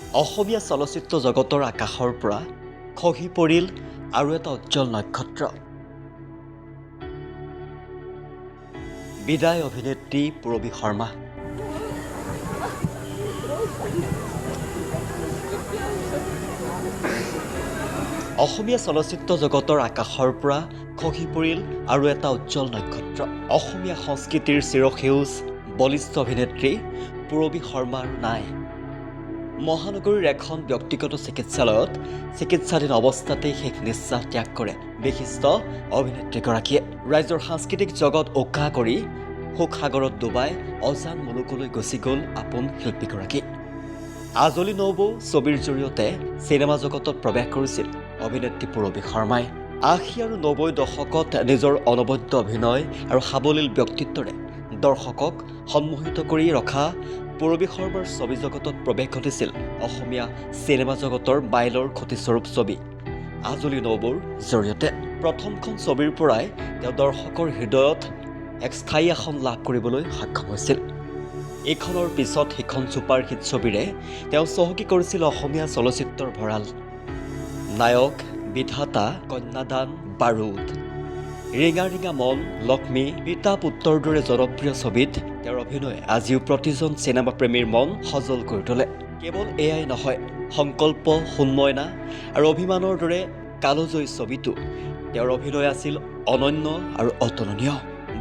অসমীয়া চলচ্চিত্ৰ জগতৰ আকাশৰ পৰা খহি পৰিল আৰু এটা উজ্জ্বল নক্ষত্ৰ। বিদায় অভিনেত্ৰী পূৰবী শৰ্মা। অসমীয়া চলচ্চিত্ৰ জগতৰ আকাশৰ পৰা খহি পৰিল আৰু এটা উজ্জ্বল নক্ষত্ৰ। অসমীয়া সংস্কৃতিৰ চিৰসেউজ বলিষ্ঠ অভিনেত্ৰী পূৰবী শৰ্মাৰ নাই। মহানগৰীৰ এখন ব্যক্তিগত চিকিৎসালয়ত চিকিৎসাধীন অৱস্থাতেই শেষ নিশ্বাস ত্যাগ কৰে বিশিষ্ট অভিনেত্ৰীগৰাকীয়ে। ৰাইজৰ সাংস্কৃতিক জগত উকা কৰি শোকসাগৰত ডুবাই অজান মুলুকলৈ গুচি গ'ল আপোন শিল্পীগৰাকী। আজলি নবৌ ছবিৰ জৰিয়তে চিনেমা জগতত প্ৰৱেশ কৰিছিল অভিনেত্ৰী পূৰবী শৰ্মাই। ৮০ আৰু ৯০ দশকত নিজৰ অনবদ্য অভিনয় আৰু সাৱলীল ব্যক্তিত্বৰে দৰ্শকক সন্মোহিত কৰি ৰখা পূৰবী শৰ্মাৰ ছবি জগতত প্ৰৱেশ ঘটিছিল অসমীয়া চিনেমা জগতৰ মাইলৰ খুঁটিস্বৰূপ ছবি আজলি নবৌৰ জৰিয়তে। প্ৰথমখন ছবিৰ পৰাই তেওঁ দৰ্শকৰ হৃদয়ত এক স্থায়ী আসন লাভ কৰিবলৈ সক্ষম হৈছিল। এইখনৰ পিছত সিখন ছুপাৰ হিট ছবিৰে তেওঁ চহকী কৰিছিল অসমীয়া চলচ্চিত্ৰৰ ভঁৰাল। নায়ক, বিধাতা, কন্যাদান, বাৰুদ, ৰিঙা ৰিঙা মন, লক্ষ্মী, পিতা পুত্ৰৰ দৰে জনপ্ৰিয় ছবিত তেওঁৰ অভিনয়ে আজিও প্ৰতিজন চিনেমা প্ৰেমীৰ মন সজল কৰি তোলে। কেৱল এয়াই নহয়, সংকল্প, সোণমইনা আৰু অভিমানৰ দৰে কালজয়ী ছবিতো তেওঁৰ অভিনয় আছিল অনন্য আৰু অতুলনীয়।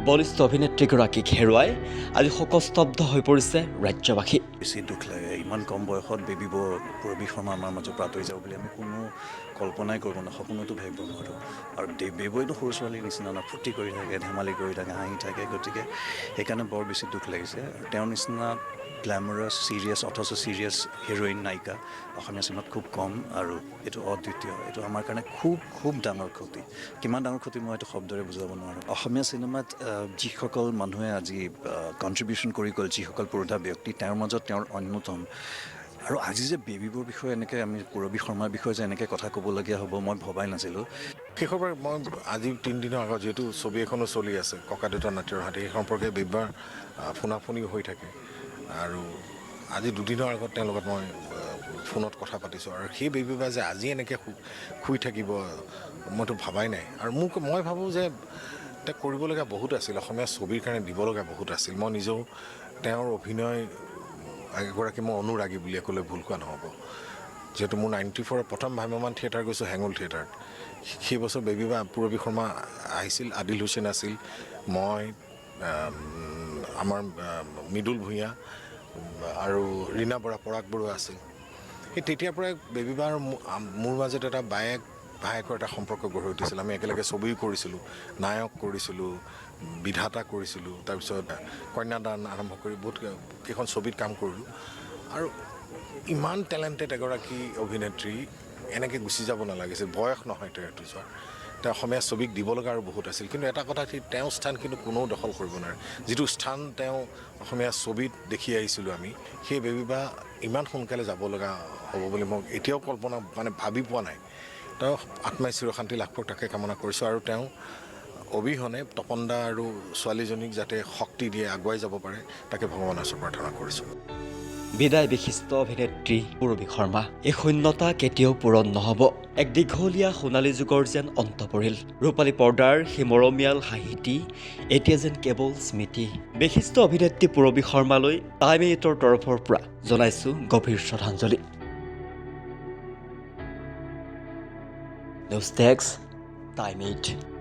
বলিষ্ঠ অভিনেত্ৰীগৰাকীক হেৰুৱাই আজি শোকস্তব্ধ হৈ পৰিছে ৰাজ্যবাসী। বেছি দুখ লাগে, ইমান কম বয়সত পূৰবী শৰ্মা আমাৰ মাজৰ পৰা আঁতৰি যাব বুলি আমি কোনো কল্পনাই কৰিব নোৱাৰোঁ, সপোনতো ভাবিব নোৱাৰোঁ। আৰু বেবীতো সৰু ছোৱালীৰ নিচিনা না, ফূৰ্তি কৰি থাকে, ধেমালি কৰি থাকে, হাঁহি থাকে। গতিকে সেইকাৰণে বৰ বেছি দুখ লাগিছে। তেওঁৰ নিচিনা গ্লেমাৰাছ, চিৰিয়াছ অথচ চিৰিয়াছ হিৰ'ইন নায়িকা অসমীয়া চিনেমাত খুব কম, আৰু এইটো অদ্বিতীয়। এইটো আমাৰ কাৰণে খুব ডাঙৰ ক্ষতি। কিমান ডাঙৰ ক্ষতি মই এইটো শব্দৰে বুজাব নোৱাৰোঁ। অসমীয়া চিনেমাত যিসকল মানুহে আজি কণ্ট্ৰিবিউশ্যন কৰি গ'ল, যিসকল পুৰোধা ব্যক্তি, তেওঁৰ মাজত তেওঁৰ অন্যতম। আৰু আজি যে বেবীবোৰ বিষয়ে এনেকৈ আমি পূৰবী শৰ্মাৰ বিষয়ে যে এনেকৈ কথা ক'বলগীয়া হ'ব মই ভবাই নাছিলোঁ। শেষৰবাৰ মই আজি ৩ দিনৰ আগত যিহেতু ছবি এখনো চলি আছে ককা দেউতা নাতিৰ হাতী, সেই সম্পৰ্কে বেবীবাৰ ফোনাফোনি হৈ থাকে। আৰু আজি 2 দিনৰ আগত তেওঁৰ লগত মই ফোনত কথা পাতিছোঁ। আৰু সেই বেবীবা যে আজি এনেকৈ শুই থাকিব মইতো ভাবাই নাই। আৰু মই ভাবোঁ যে তাক কৰিবলগীয়া বহুত আছিল, অসমীয়া ছবিৰ কাৰণে দিবলগীয়া বহুত আছিল। মই নিজেও তেওঁৰ অভিনয় এগৰাকী মই অনুৰাগী বুলিয়ে ক'লে ভুল কোৱা নহ'ব। যিহেতু মোৰ 94 প্ৰথম ভ্ৰাম্যমান থিয়েটাৰ গৈছোঁ হেঙুল থিয়েটাৰত। সেই বছৰ বেবীবা পূৰবী শৰ্মা আহিছিল, আদিল হুছেইন আছিল, মই, আমাৰ মৃদুল ভূঞা আৰু ৰীণা বৰা, পৰাগ বৰুৱা আছিল। সেই তেতিয়াৰ পৰাই বেবীবা আৰু মোৰ মাজত এটা ভায়েকৰ এটা সম্পৰ্ক গঢ়ি উঠিছিল। আমি একেলগে ছবিও কৰিছিলোঁ, নায়ক কৰিছিলোঁ, বিধাতা কৰিছিলোঁ, তাৰপিছত কন্যাদান আৰম্ভ কৰি বহুত কেইখন ছবিত কাম কৰিলোঁ। আৰু ইমান টেলেণ্টেড এগৰাকী অভিনেত্ৰী এনেকৈ গুচি যাব নালাগিছিল, বয়স নহয় তেওঁটো যোৱাৰ। তেওঁ অসমীয়া ছবিক দিব লগা আৰু বহুত আছিল। কিন্তু এটা কথা, তেওঁৰ স্থান কিন্তু কোনেও দখল কৰিব নোৱাৰে। যিটো স্থান তেওঁ অসমীয়া ছবিত দেখি আহিছিলোঁ আমি, সেই বেবীবা ইমান সোনকালে যাব লগা হ'ব বুলি মই এতিয়াও কল্পনা ভাবি পোৱা নাই। তেওঁ আত্মাই চিৰশান্তি লাভ কৰক, তাকে কামনা কৰিছোঁ। আৰু তেওঁ অবিহনে তপন দা আৰু ছোৱালীজনীক যাতে শক্তি দিয়ে, আগুৱাই যাব পাৰে, তাকে ভগৱানৰ ওচৰত প্ৰাৰ্থনা কৰিছোঁ। বিদায় বিশিষ্ট অভিনেত্ৰী পূৰবী শৰ্মা। এই শূন্যতা কেতিয়াও পূৰণ নহ'ব। এক দীঘলীয়া সোণালী যুগৰ যেন অন্ত পৰিল। ৰূপালী পৰ্দাৰ সেই মৰমীয়াল হাঁহিটি এতিয়া যেন কেৱল স্মৃতি। বিশিষ্ট অভিনেত্ৰী পূৰবী শৰ্মালৈ টাইম 8ৰ তৰফৰ পৰা জনাইছোঁ গভীৰ শ্ৰদ্ধাঞ্জলি। News desk, time 8।